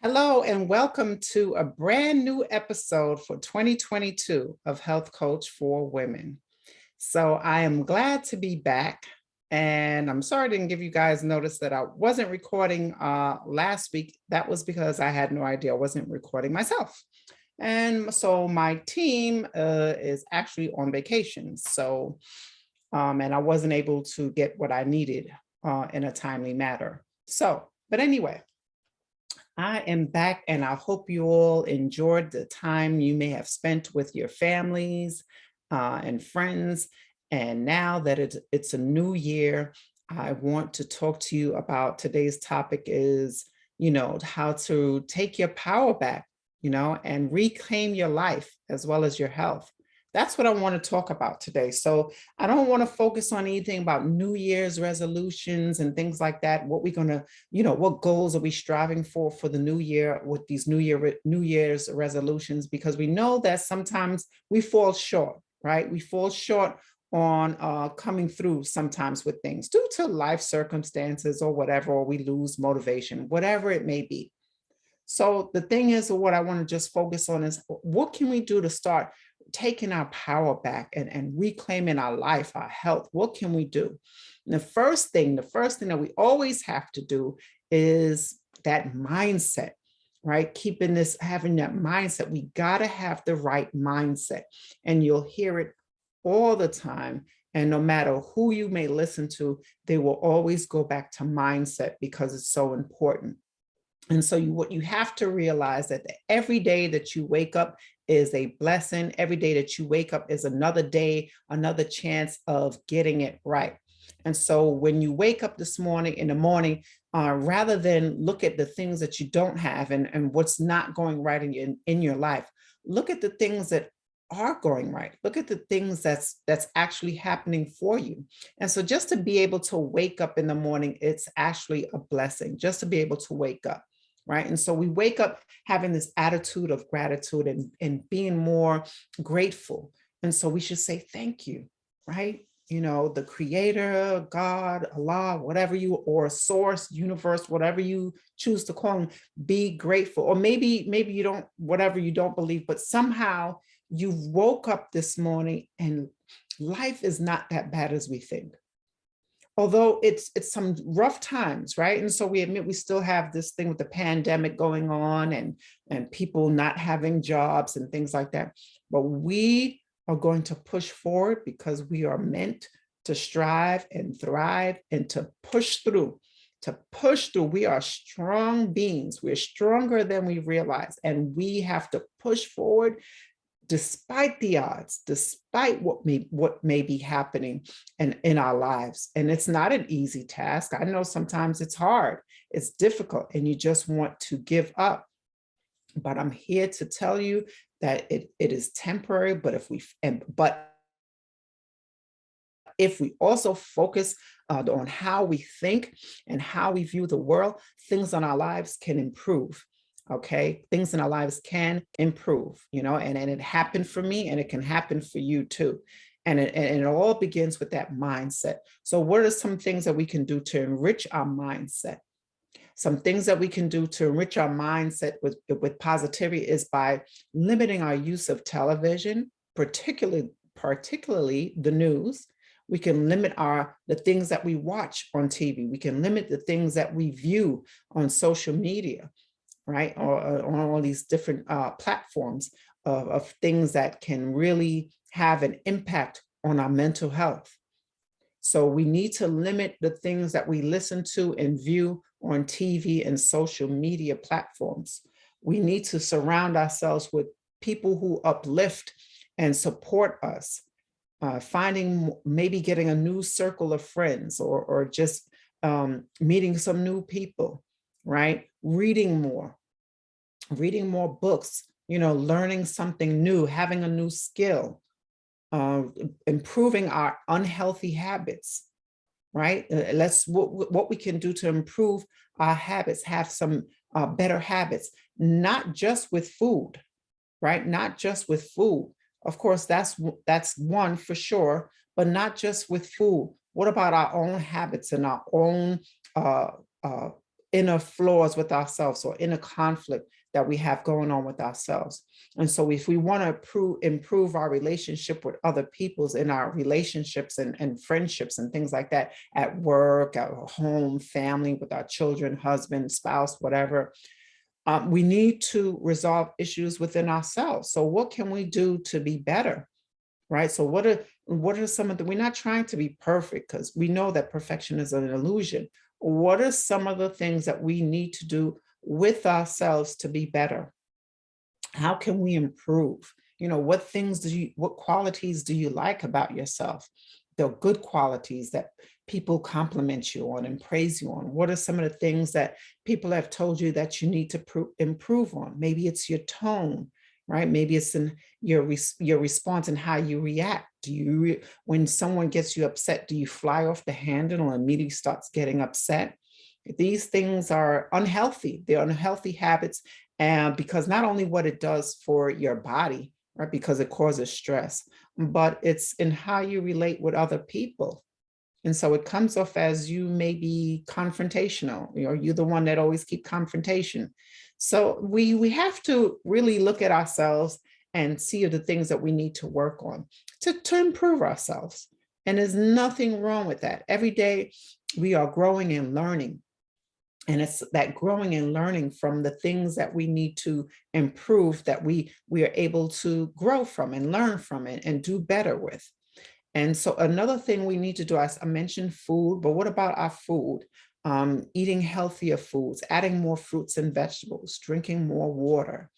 Hello and welcome to a brand new episode for 2022 of Health Coach for Women. So I am glad to be back, and I'm sorry I didn't give you guys notice that I wasn't recording last week. That was because I had no idea I wasn't recording myself. And so my team is actually on vacation. And I wasn't able to get what I needed in a timely manner. But anyway, I am back, and I hope you all enjoyed the time you may have spent with your families and friends. And now that it's a new year, I want to talk to you about today's topic is, how to take your power back, and reclaim your life as well as your health. That's what I want to talk about today. So I don't want to focus on anything about New Year's resolutions and things like that. What we're going to, what goals are we striving for the new year with these New Year's resolutions? Because we know that sometimes we fall short, right? We fall short on coming through sometimes with things due to life circumstances or whatever, or we lose motivation, whatever it may be. So the thing is, what I want to just focus on is what can we do to start taking our power back and reclaiming our life, our health? What can we do? And the first thing that we always have to do is that mindset, right? Having that mindset. We got to have the right mindset, and you'll hear it all the time. And no matter who you may listen to, they will always go back to mindset because it's so important. And so what you have to realize that every day that you wake up is a blessing. Every day that you wake up is another day, another chance of getting it right. And so when you wake up in the morning, rather than look at the things that you don't have and what's not going right in your life, look at the things that are going right. Look at the things that's actually happening for you. And so just to be able to wake up in the morning, it's actually a blessing just to be able to wake up. Right. And so we wake up having this attitude of gratitude and being more grateful. And so we should say thank you, right? The creator, God, Allah, whatever or source, universe, whatever you choose to call them, be grateful. Or maybe you don't, whatever you don't believe, but somehow you woke up this morning and life is not that bad as we think. Although it's some rough times, right? And so we admit we still have this thing with the pandemic going on and people not having jobs and things like that. But we are going to push forward because we are meant to strive and thrive and to push through. To push through. We are strong beings. We're stronger than we realize. And we have to push forward despite the odds, despite what may be happening in our lives. And it's not an easy task. I know sometimes it's hard, it's difficult, and you just want to give up. But I'm here to tell you that it is temporary, but if we also focus on how we think and how we view the world, things in our lives can improve. Okay, things in our lives can improve, and it happened for me, and it can happen for you too. And it all begins with that mindset. So what are some things that we can do to enrich our mindset? Some things that we can do to enrich our mindset with positivity is by limiting our use of television, particularly the news. We can limit the things that we watch on TV. We can limit the things that we view on social media, right? Or on all these different platforms of things that can really have an impact on our mental health. So we need to limit the things that we listen to and view on TV and social media platforms. We need to surround ourselves with people who uplift and support us, maybe getting a new circle of friends or just meeting some new people, right? Reading more books, learning something new, having a new skill, improving our unhealthy habits, right? What we can do to improve our habits, have some better habits, not just with food, right? Not just with food. Of course, that's one for sure, but not just with food. What about our own habits and our own inner flaws with ourselves or inner conflict that we have going on with ourselves. And so if we want to improve our relationship with other people's in our relationships and friendships and things like that, at work, at home, family, with our children, husband, spouse, whatever, we need to resolve issues within ourselves. So what can we do to be better? Right? So what are some of the, we're not trying to be perfect because we know that perfection is an illusion. What are some of the things that we need to do with ourselves to be better? How can we improve? What qualities do you like about yourself? The good qualities that people compliment you on and praise you on. What are some of the things that people have told you that you need to improve on? Maybe it's your tone, right? Maybe it's in your response and how you react. When someone gets you upset, do you fly off the handle and immediately starts getting upset? These things are unhealthy. They're unhealthy habits, and because not only what it does for your body, right, because it causes stress, but it's in how you relate with other people. And so it comes off as you may be confrontational, you're the one that always keep confrontation. So we have to really look at ourselves and see the things that we need to work on to improve ourselves. And there's nothing wrong with that. Every day we are growing and learning. And it's that growing and learning from the things that we need to improve that we are able to grow from and learn from it and do better with. And so another thing we need to do, I mentioned food, but what about our food? Eating healthier foods, adding more fruits and vegetables, drinking more water,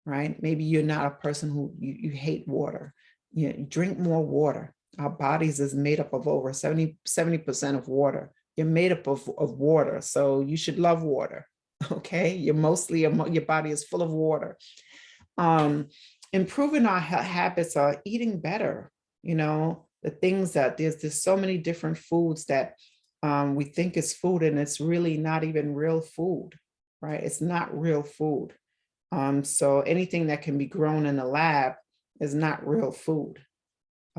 right? Maybe you're not a person who you hate water. You drink more water. Our bodies is made up of over 70% of water. You're made up of water, so you should love water, okay? Your body is full of water. Improving our habits are eating better, the things that there's so many different foods that we think is food, and it's really not even real food, right? It's not real food. So anything that can be grown in a lab is not real food.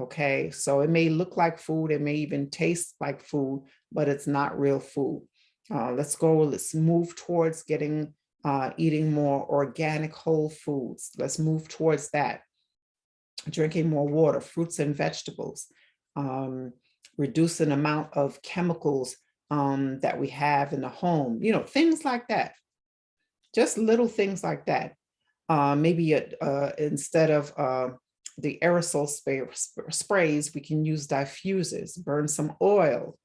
Okay, so it may look like food, it may even taste like food, but it's not real food. Let's move towards eating more organic whole foods. Let's move towards that. Drinking more water, fruits and vegetables, reduce an amount of chemicals that we have in the home, things like that. Just little things like that. Maybe instead of the aerosol sprays, we can use diffusers, burn some oil,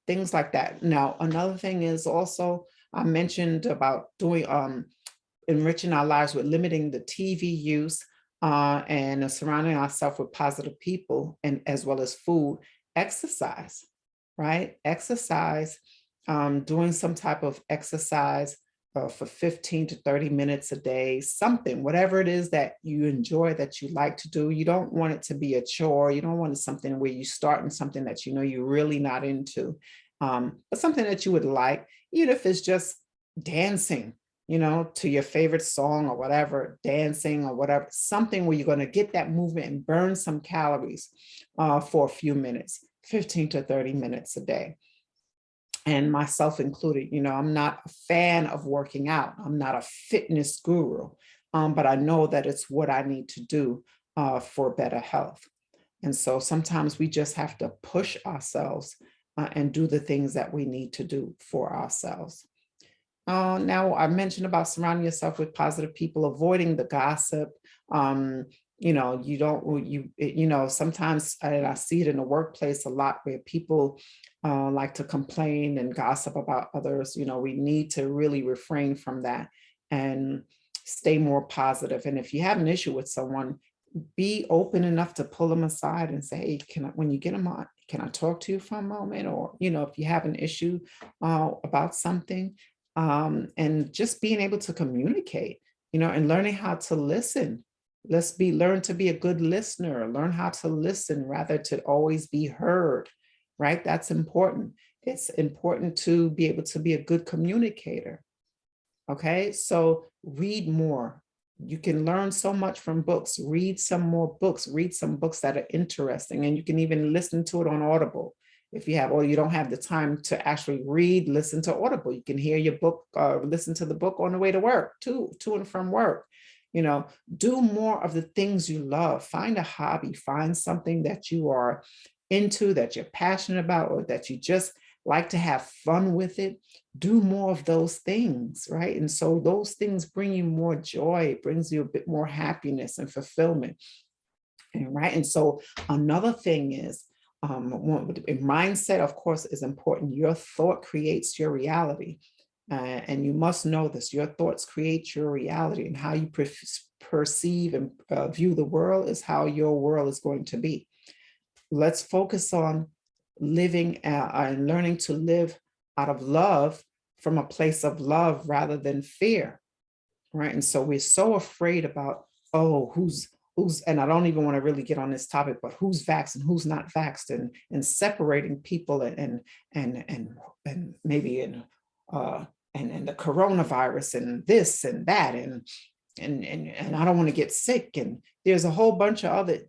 things like that. Now, another thing is also, I mentioned about doing enriching our lives with limiting the TV use and surrounding ourselves with positive people, and as well as food. Exercise, right? Exercise, doing some type of exercise for 15 to 30 minutes a day, something, whatever it is that you enjoy, that you like to do. You don't want it to be a chore. You don't want it something where you start in something that you're really not into, but something that you would like, even if it's just dancing, to your favorite song or whatever, dancing or whatever, something where you're going to get that movement and burn some calories for a few minutes, 15 to 30 minutes a day. And myself included, I'm not a fan of working out. I'm not a fitness guru, but I know that it's what I need to do for better health. And so sometimes we just have to push ourselves and do the things that we need to do for ourselves. Now, I mentioned about surrounding yourself with positive people, avoiding the gossip. Sometimes, and I see it in the workplace a lot, where people like to complain and gossip about others. We need to really refrain from that and stay more positive. And if you have an issue with someone, be open enough to pull them aside and say, hey, when you get them on, can I talk to you for a moment? Or, if you have an issue about something, and just being able to communicate, and learning how to listen. Learn to be a good listener, learn how to listen rather to always be heard, right? That's important. It's important to be able to be a good communicator. Okay, so read more. You can learn so much from books. Read some more books. Read some books that are interesting, and you can even listen to it on Audible. If you have, or you don't have the time to actually read, listen to Audible. You can hear your book, listen to the book on the way to work, to and from work. Do more of the things you love. Find a hobby, find something that you are into, that you're passionate about, or that you just like to have fun with it. Do more of those things, right? And so those things bring you more joy, it brings you a bit more happiness and fulfillment. And right. And so another thing is, mindset, of course, is important. Your thought creates your reality. And you must know this. Your thoughts create your reality, and how you perceive and view the world is how your world is going to be. Let's focus on living and learning to live out of love, from a place of love rather than fear, right? And so we're so afraid about, oh, who's, and I don't even want to really get on this topic, but who's vaxxed and who's not vaxxed, and separating people, and maybe and the coronavirus and this and that, and I don't want to get sick. And there's a whole bunch of other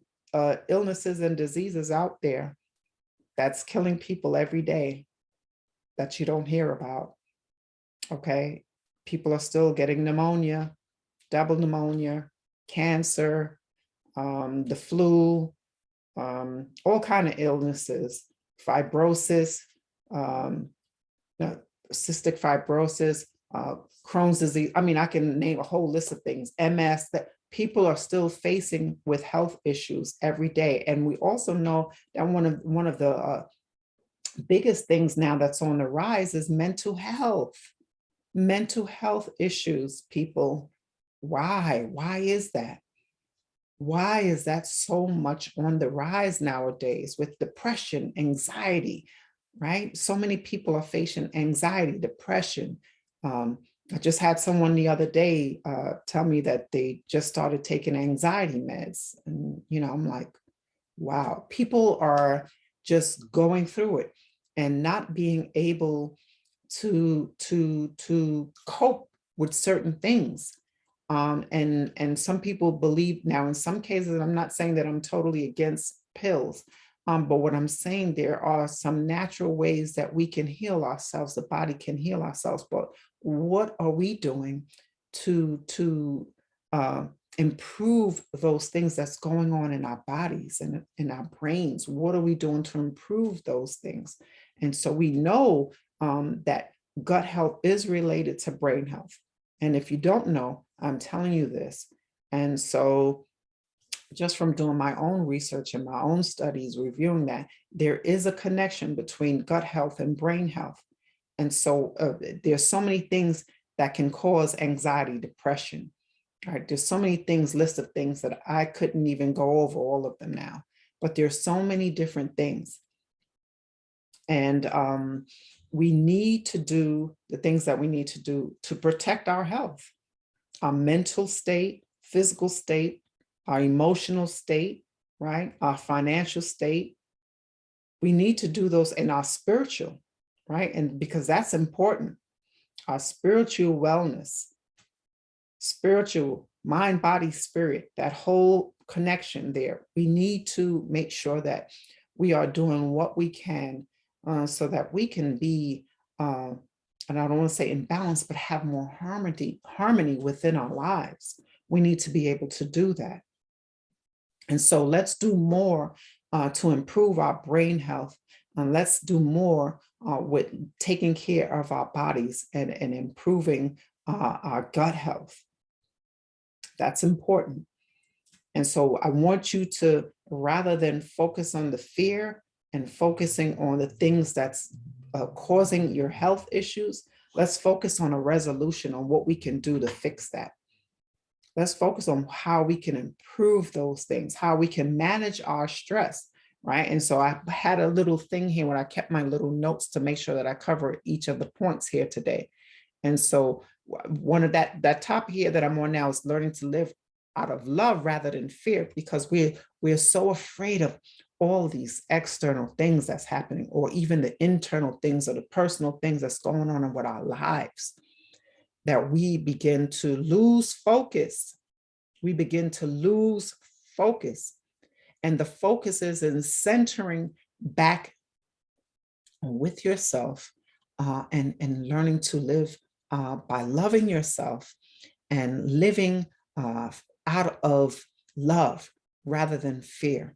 illnesses and diseases out there that's killing people every day that you don't hear about. Okay. People are still getting pneumonia, double pneumonia, cancer, the flu, all kind of illnesses, fibrosis, cystic fibrosis, Crohn's disease. I mean, I can name a whole list of things, MS, that people are still facing with health issues every day. And we also know that one of the biggest things now that's on the rise is mental health issues, people. Why is that? Why is that so much on the rise nowadays, with depression, anxiety, right? So many people are facing anxiety, depression. I just had someone the other day tell me that they just started taking anxiety meds. And, I'm like, wow, people are just going through it and not being able to cope with certain things. And some people believe now, in some cases, I'm not saying that I'm totally against pills, but what I'm saying, there are some natural ways that we can heal ourselves, the body can heal ourselves. But what are we doing to improve those things that's going on in our bodies and in our brains? What are we doing to improve those things? And so we know that gut health is related to brain health. And if you don't know, I'm telling you this. And so just from doing my own research and my own studies, reviewing that, there is a connection between gut health and brain health. And so there's so many things that can cause anxiety, depression. Right? There's so many things, list of things that I couldn't even go over all of them now, but there's so many different things. And we need to do the things that we need to do to protect our health, our mental state, physical state, our emotional state, right? Our financial state. We need to do those in our spiritual, right? And because that's important, our spiritual wellness, spiritual, mind, body, spirit, that whole connection there. We need to make sure that we are doing what we can so that we can be, and I don't want to say in balance, but have more harmony within our lives. We need to be able to do that. And so let's do more to improve our brain health. And let's do more with taking care of our bodies and improving our gut health. That's important. And so I want you to, rather than focus on the fear and focusing on the things that's causing your health issues, let's focus on a resolution on what we can do to fix that. Let's focus on how we can improve those things, how we can manage our stress, right? And so I had a little thing here when I kept my little notes to make sure that I cover each of the points here today. And so one of that topic here that I'm on now is learning to live out of love rather than fear, because we're so afraid of all these external things that's happening, or even the internal things or the personal things that's going on with our lives, that we begin to lose focus. We begin to lose focus. And the focus is in centering back with yourself, and learning to live by loving yourself and living out of love rather than fear.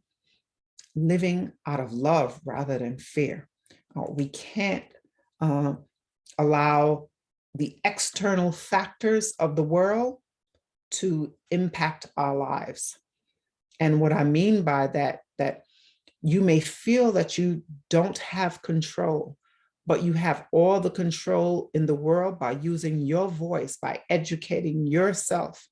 Living out of love rather than fear. We can't allow the external factors of the world to impact our lives. And what I mean by that, that you may feel that you don't have control, but you have all the control in the world by using your voice, by educating yourself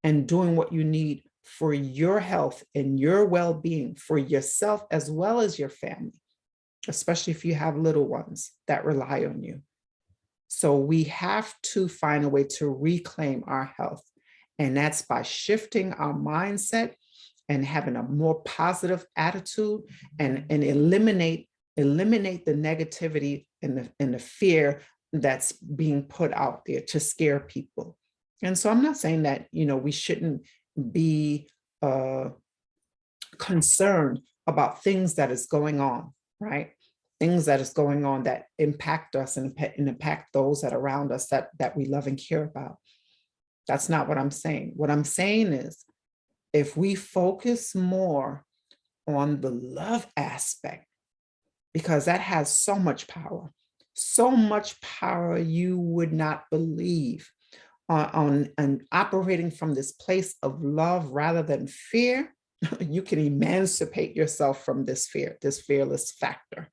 and doing what you need for your health and your well-being, for yourself as well as your family, especially if you have little ones that rely on you. So we have to find a way to reclaim our health. And that's by shifting our mindset and having a more positive attitude, and eliminate the negativity and the fear that's being put out there to scare people. And so I'm not saying that, we shouldn't be concerned about things that is going on, right? Things that is going on that impact us and impact those that are around us that we love and care about. That's not what I'm saying. What I'm saying is, if we focus more on the love aspect, because that has so much power you would not believe, on operating from this place of love rather than fear, you can emancipate yourself from this fear, this fearless factor,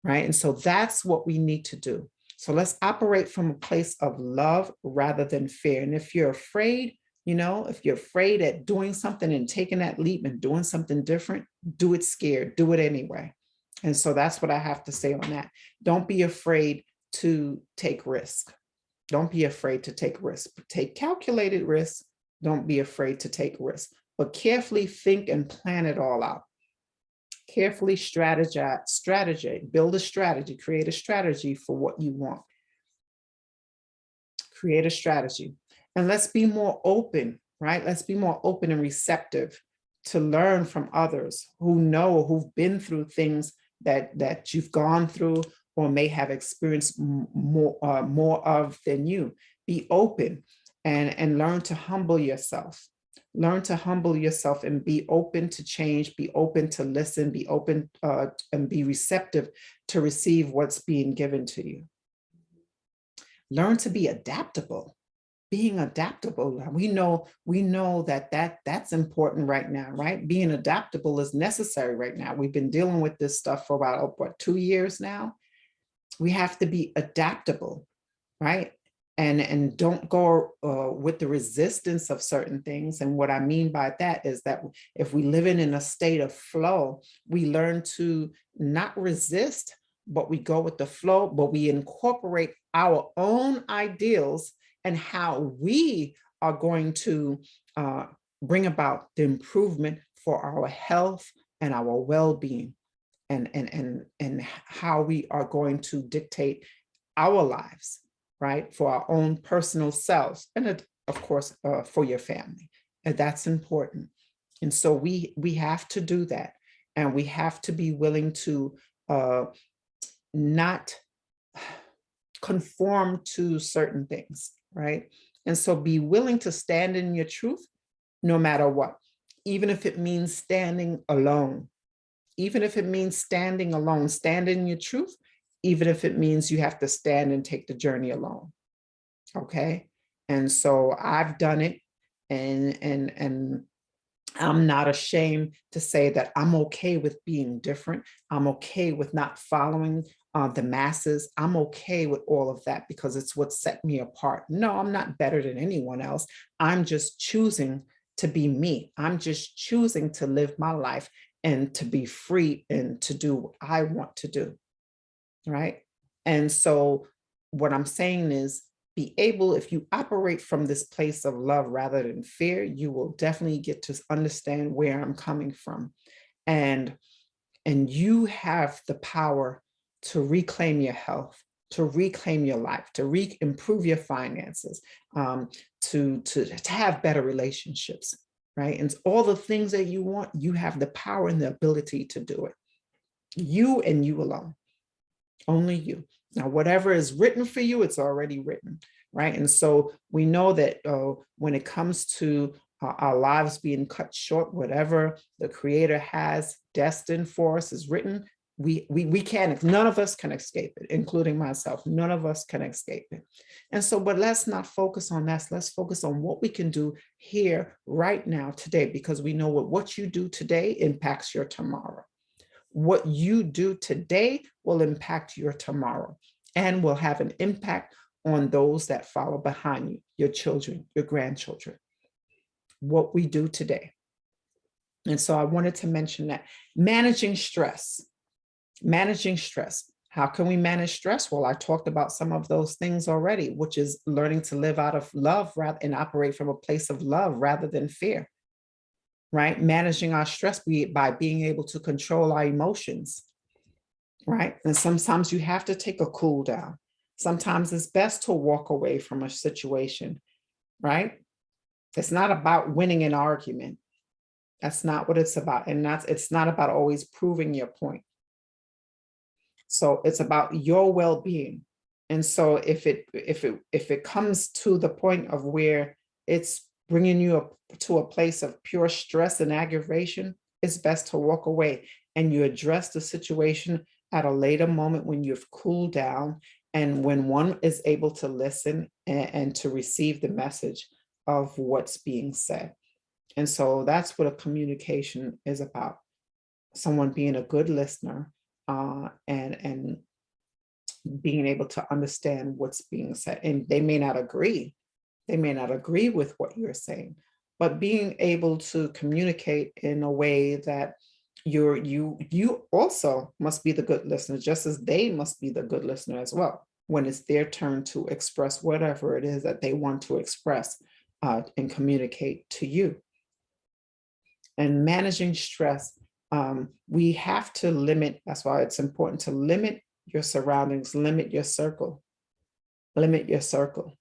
right? And so that's what we need to do. So let's operate from a place of love rather than fear. And if you're afraid, if you're afraid at doing something and taking that leap and doing something different, do it scared, do it anyway. And so that's what I have to say on that. Don't be afraid to take risk. Don't be afraid to take risks. Take calculated risks. Don't be afraid to take risks, but carefully think and plan it all out. Carefully strategize, build a strategy, create a strategy for what you want. Create a strategy. And let's be more open, right? Let's be more open and receptive to learn from others who've been through things that you've gone through or may have experienced more of than you. Be open and learn to humble yourself. Learn to humble yourself and be open to change, be open to listen, be open and be receptive to receive what's being given to you. Learn to be adaptable. Being adaptable. We know that's important right now, right? Being adaptable is necessary right now. We've been dealing with this stuff for about, 2 years now. We have to be adaptable, right? And don't go with the resistance of certain things. And what I mean by that is that if we live in a state of flow, we learn to not resist, but we go with the flow, but we incorporate our own ideals and how we are going to bring about the improvement for our health and our well-being, and how we are going to dictate our lives, right? For our own personal selves, and of course, for your family. And that's important. And so we have to do that. And we have to be willing to not conform to certain things, right? And so be willing to stand in your truth no matter what, even if it means standing alone. Even if it means standing alone, stand in your truth, even if it means you have to stand and take the journey alone. Okay. And so I've done it, and I'm not ashamed to say that I'm okay with being different. I'm okay with not following the masses. I'm okay with all of that because it's what set me apart. No, I'm not better than anyone else. I'm just choosing to be me. I'm just choosing to live my life and to be free and to do what I want to do, right? And so what I'm saying is, be able, if you operate from this place of love rather than fear, you will definitely get to understand where I'm coming from. And you have the power to reclaim your health, to reclaim your life, to improve your finances, to have better relationships, right? And all the things that you want, you have the power and the ability to do it. You and you alone. Only you. Now, whatever is written for you, it's already written, right? And so we know that when it comes to our lives being cut short, whatever the Creator has destined for us is written. We can't, none of us can escape it, including myself. None of us can escape it. And so, but let's not focus on that. Let's focus on what we can do here, right now, today, because we know what you do today impacts your tomorrow. What you do today will impact your tomorrow and will have an impact on those that follow behind you, your children, your grandchildren. What we do today. And so I wanted to mention that. Managing stress. Managing stress. How can we manage stress? Well, I talked about some of those things already, which is learning to live out of love and operate from a place of love rather than fear. Right? Managing our stress by being able to control our emotions, right? And sometimes you have to take a cool down. Sometimes it's best to walk away from a situation, right? It's not about winning an argument. That's not what it's about. And it's not about always proving your point. So it's about your well-being. And so if it comes to the point of where it's bringing you up to a place of pure stress and aggravation, it's best to walk away and you address the situation at a later moment when you've cooled down and when one is able to listen and to receive the message of what's being said. And so that's what a communication is about. Someone being a good listener and being able to understand what's being said. And they may not agree. They may not agree with what you're saying, but being able to communicate in a way that you also must be the good listener, just as they must be the good listener as well, when it's their turn to express whatever it is that they want to express and communicate to you. And managing stress, we have to limit. That's why it's important to limit your surroundings, limit your circle, limit your circle.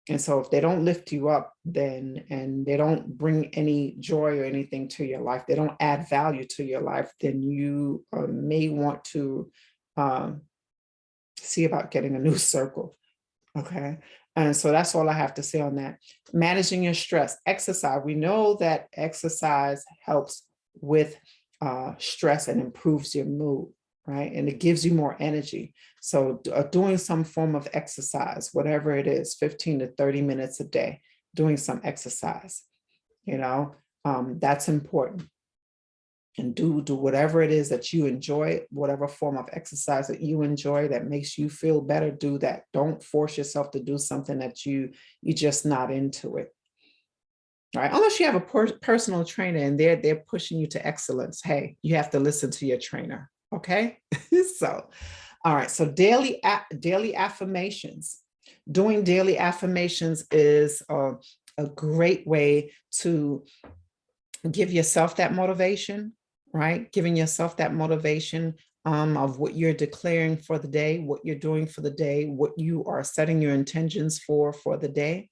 And so if they don't lift you up, then, and they don't bring any joy or anything to your life, they don't add value to your life, then you may want to see about getting a new circle. Okay. And so that's all I have to say on that. Managing your stress, exercise. We know that exercise helps with stress and improves your mood, right? And it gives you more energy. So doing some form of exercise, whatever it is, 15 to 30 minutes a day, doing some exercise, that's important. And do whatever it is that you enjoy, whatever form of exercise that you enjoy that makes you feel better, do that. Don't force yourself to do something that you're just not into it. All right, unless you have a personal trainer and they're pushing you to excellence. Hey, you have to listen to your trainer. Okay. So, all right. So daily affirmations. Doing daily affirmations is a great way to give yourself that motivation, right? Giving yourself that motivation of what you're declaring for the day, what you're doing for the day, what you are setting your intentions for the day.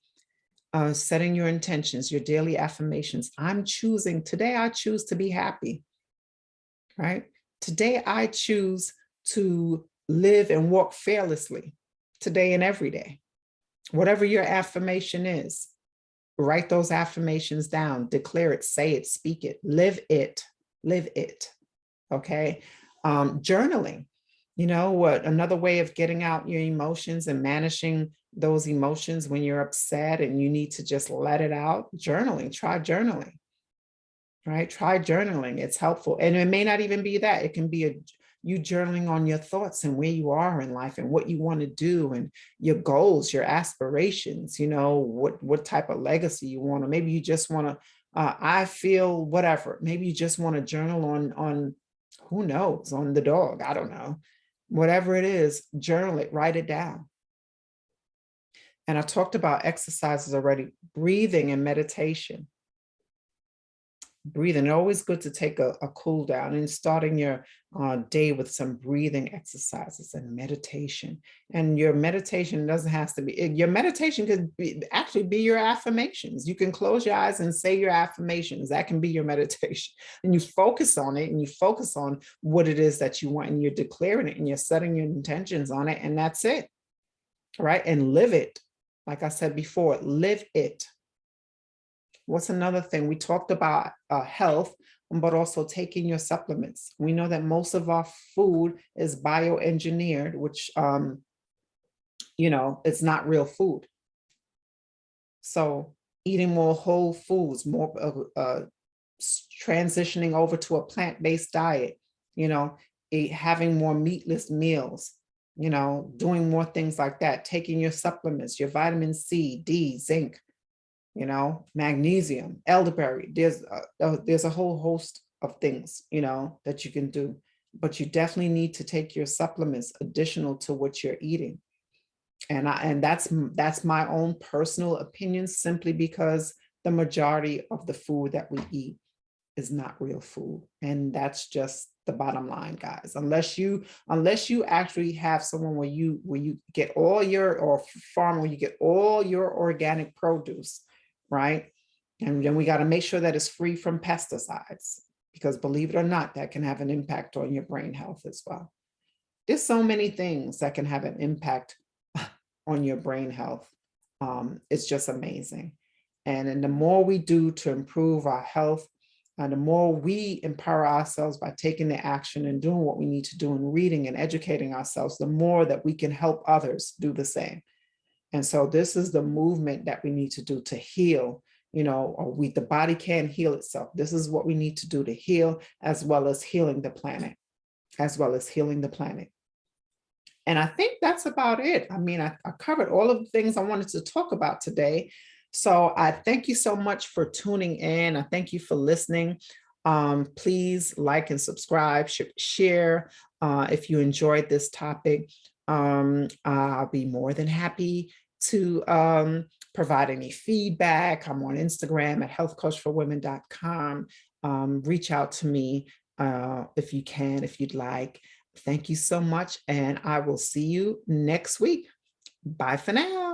Setting your intentions, your daily affirmations. Today I choose to be happy, right? Today I choose to live and walk fearlessly, today and every day. Whatever your affirmation is, write those affirmations down, declare it, say it, speak it, live it, okay? Journaling, another way of getting out your emotions and managing those emotions when you're upset and you need to just let it out. Journaling, try journaling, right? Try journaling, it's helpful. And it may not even be that, it can be you journaling on your thoughts and where you are in life and what you want to do and your goals, your aspirations, what type of legacy you want, or maybe you just want to, I feel whatever, maybe you just want to journal on who knows, on the dog, I don't know, whatever it is, journal it, write it down. And I talked about exercises already, breathing and meditation. breathing. Always good to take a cool down and starting your day with some breathing exercises and meditation. And your meditation doesn't have to be, your meditation could actually be your affirmations. You can close your eyes and say your affirmations. That can be your meditation. And you focus on it, and you focus on what it is that you want, and you're declaring it, and you're setting your intentions on it, and that's it. Right? And live it. Like I said before, live it. What's another thing? We talked about health, but also taking your supplements. We know that most of our food is bioengineered, which, it's not real food. So eating more whole foods, more transitioning over to a plant-based diet, having more meatless meals, doing more things like that, taking your supplements, your vitamin C, D, zinc, magnesium, elderberry. There's a whole host of things, that you can do, but you definitely need to take your supplements additional to what you're eating. And that's my own personal opinion, simply because the majority of the food that we eat is not real food. And that's just the bottom line, guys. Unless you actually have someone where you get all your, or farm where you get all your organic produce, right? And then we got to make sure that it's free from pesticides, because believe it or not, that can have an impact on your brain health as well. There's so many things that can have an impact on your brain health. It's just amazing. And the more we do to improve our health, and the more we empower ourselves by taking the action and doing what we need to do, and reading and educating ourselves, the more that we can help others do the same. And so this is the movement that we need to do to heal. The body can't heal itself. This is what we need to do to heal, as well as healing the planet, And I think that's about it. I mean, I covered all of the things I wanted to talk about today. So I thank you so much for tuning in. I thank you for listening. Please like and subscribe, share if you enjoyed this topic. I'll be more than happy to provide any feedback. I'm on Instagram at healthcoachforwomen.com. Reach out to me if you can, if you'd like. Thank you so much, and I will see you next week. Bye for now.